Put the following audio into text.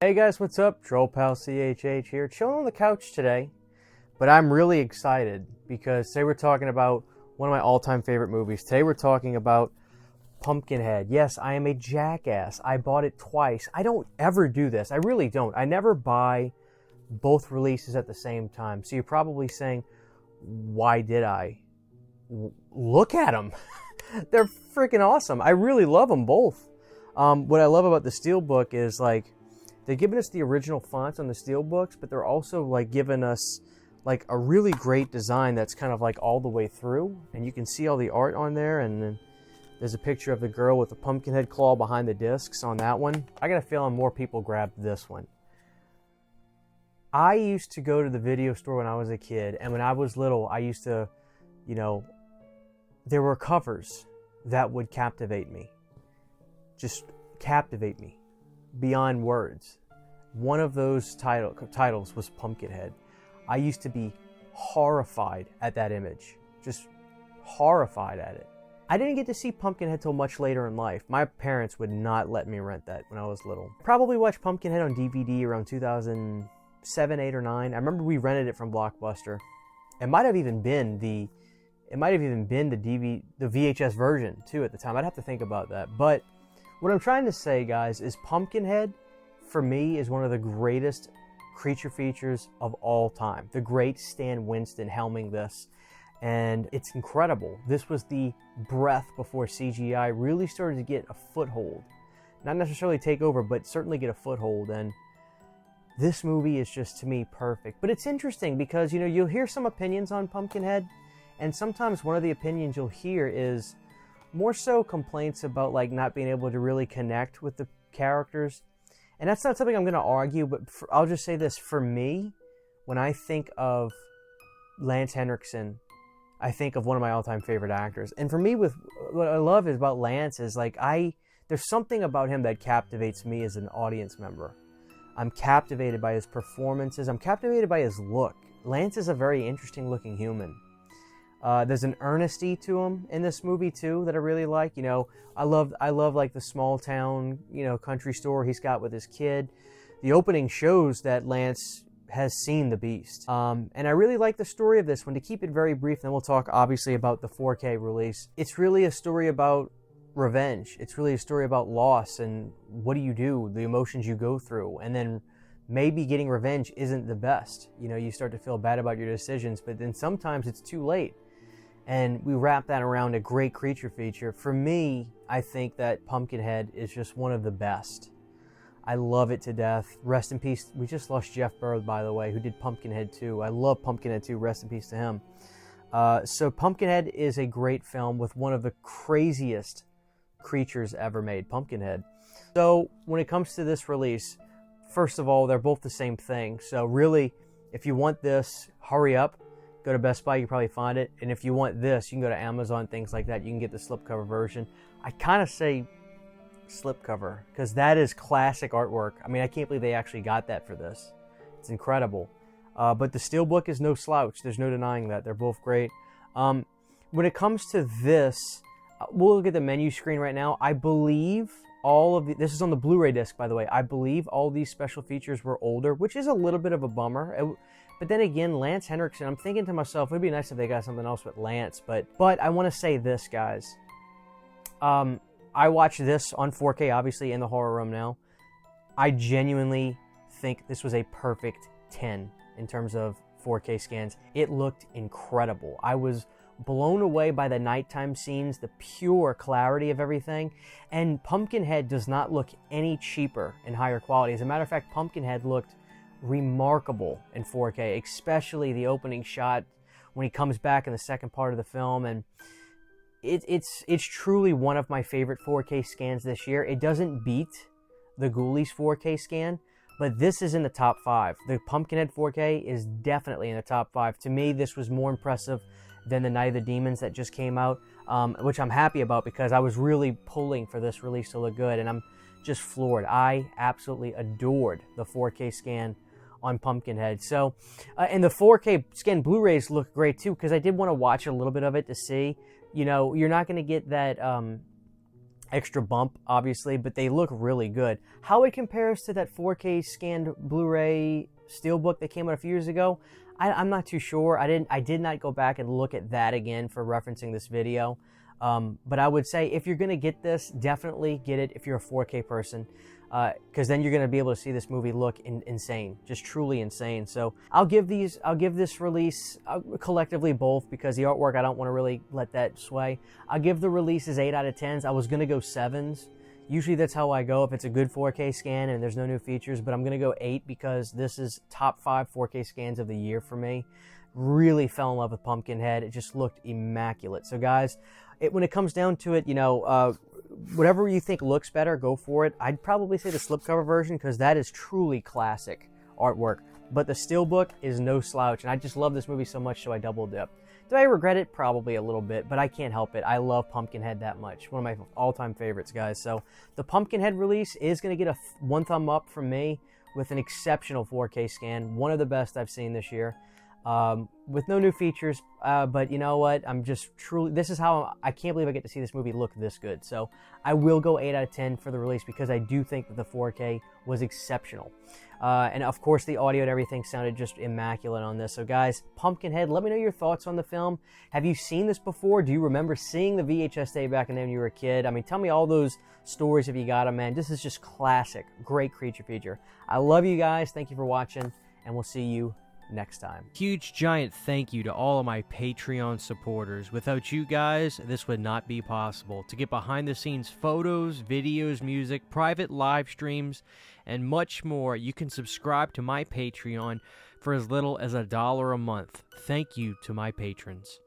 Hey guys, what's up? Troll Pal CHH here, chilling on the couch today. But I'm really excited because today we're talking about one of my all-time favorite movies. Today we're talking about Pumpkinhead. Yes, I am a jackass. I bought it twice. I don't ever do this. I really don't. I never buy both releases at the same time. So you're probably saying, why did I? Look at them. They're freaking awesome. I really love them both. What I love about the Steelbook is they're giving us the original fonts on the Steelbooks, but they're also giving us a really great design that's kind of all the way through, and you can see all the art on there. And then there's a picture of the girl with the Pumpkinhead claw behind the discs on that one. I got a feeling more people grabbed this one. I used to go to the video store when I was a kid, and when I was little, I used to, there were covers that would captivate me. Just captivate me beyond words. One of those titles was Pumpkinhead. I used to be horrified at that image. Just horrified at it. I didn't get to see Pumpkinhead till much later in life. My parents would not let me rent that when I was little. Probably watched Pumpkinhead on DVD around 2007, 8, or 9. I remember we rented it from Blockbuster. It might have even been the VHS version too at the time. I'd have to think about that. But what I'm trying to say, guys, is Pumpkinhead, for me, is one of the greatest creature features of all time. The great Stan Winston helming this. And it's incredible. This was the breath before CGI really started to get a foothold. Not necessarily take over, but certainly get a foothold. And this movie is just, to me, perfect. But it's interesting because, you'll hear some opinions on Pumpkinhead. And sometimes one of the opinions you'll hear is more so complaints about not being able to really connect with the characters. And that's not something I'm going to argue, but I'll just say this. For me, when I think of Lance Henriksen, I think of one of my all-time favorite actors. And for me, with what I love is about Lance is there's something about him that captivates me as an audience member. I'm captivated by his performances. I'm captivated by his look. Lance is a very interesting looking human. There's an earnesty to him in this movie too that I really like. I love the small town, country store he's got with his kid. The opening shows that Lance has seen the beast. And I really like the story of this one. To keep it very brief, then we'll talk obviously about the 4K release. It's really a story about revenge. It's really a story about loss and what do, the emotions you go through. And then maybe getting revenge isn't the best. You start to feel bad about your decisions, but then sometimes it's too late. And we wrap that around a great creature feature. For me, I think that Pumpkinhead is just one of the best. I love it to death. Rest in peace. We just lost Jeff Burr, by the way, who did Pumpkinhead 2. I love Pumpkinhead 2. Rest in peace to him. So Pumpkinhead is a great film with one of the craziest creatures ever made, Pumpkinhead. So when it comes to this release, first of all, they're both the same thing. So really, if you want this, hurry up. Go to Best Buy, you can probably find it. And if you want this, you can go to Amazon, things like that. You can get the slipcover version. I kind of say slipcover because that is classic artwork. I mean, I can't believe they actually got that for this. It's incredible. But the Steelbook is no slouch. There's no denying that. They're both great. When it comes to this, we'll look at the menu screen right now. I believe this is on the Blu-ray disc, by the way. I believe all these special features were older, which is a little bit of a bummer. But then again, Lance Henriksen, I'm thinking to myself, it would be nice if they got something else with Lance. But I want to say this, guys. I watched this on 4K, obviously, in the horror room now. I genuinely think this was a perfect 10 in terms of 4K scans. It looked incredible. I was blown away by the nighttime scenes, the pure clarity of everything. And Pumpkinhead does not look any cheaper and higher quality. As a matter of fact, Pumpkinhead looked remarkable in 4K, especially the opening shot when he comes back in the second part of the film. And it's truly one of my favorite 4K scans this year. It doesn't beat the Ghoulies 4K scan, but this is in the top 5. The Pumpkinhead 4K is definitely in the top 5. To me, this was more impressive than the Night of the Demons that just came out, which I'm happy about because I was really pulling for this release to look good, and I'm just floored. I absolutely adored the 4K scan on Pumpkinhead. So, and the 4K scan Blu-rays look great too, because I did want to watch a little bit of it to see. You're not going to get that extra bump, obviously, but they look really good. How it compares to that 4K scanned Blu-ray Steelbook that came out a few years ago, I'm not too sure. I did not go back and look at that again for referencing this video. But I would say if you're going to get this, definitely get it if you're a 4K person, because then you're going to be able to see this movie look insane, just truly insane. So I'll give this release collectively both, because the artwork, I don't want to really let that sway. I'll give the releases 8 out of 10s. I was going to go 7s. Usually that's how I go if it's a good 4K scan and there's no new features, but I'm going to go 8 because this is top 5 4K scans of the year for me. Really fell in love with Pumpkinhead. It just looked immaculate. So guys, when it comes down to it, you know, whatever you think looks better, go for it. I'd probably say the slipcover version, because that is truly classic artwork. But the Steelbook is no slouch, and I just love this movie so much, so I double dip. Do I regret it? Probably a little bit, but I can't help it. I love Pumpkinhead that much. One of my all-time favorites, guys. So the Pumpkinhead release is going to get a 1 thumb up from me with an exceptional 4K scan. One of the best I've seen this year. With no new features, but you know what? I'm just truly, this is how, I can't believe I get to see this movie look this good. So I will go 8 out of 10 for the release, because I do think that the 4K was exceptional. And of course the audio and everything sounded just immaculate on this. So guys, Pumpkinhead, let me know your thoughts on the film. Have you seen this before? Do you remember seeing the VHS tape back in the day when you were a kid? I mean, tell me all those stories if you got them, man. This is just classic, great creature feature. I love you guys. Thank you for watching, and we'll see you next time. Huge giant thank you to all of my Patreon supporters. Without you guys, this would not be possible. To get behind the scenes photos, videos, music, private live streams, and much more, you can subscribe to my Patreon for as little as $1 a month. Thank you to my patrons.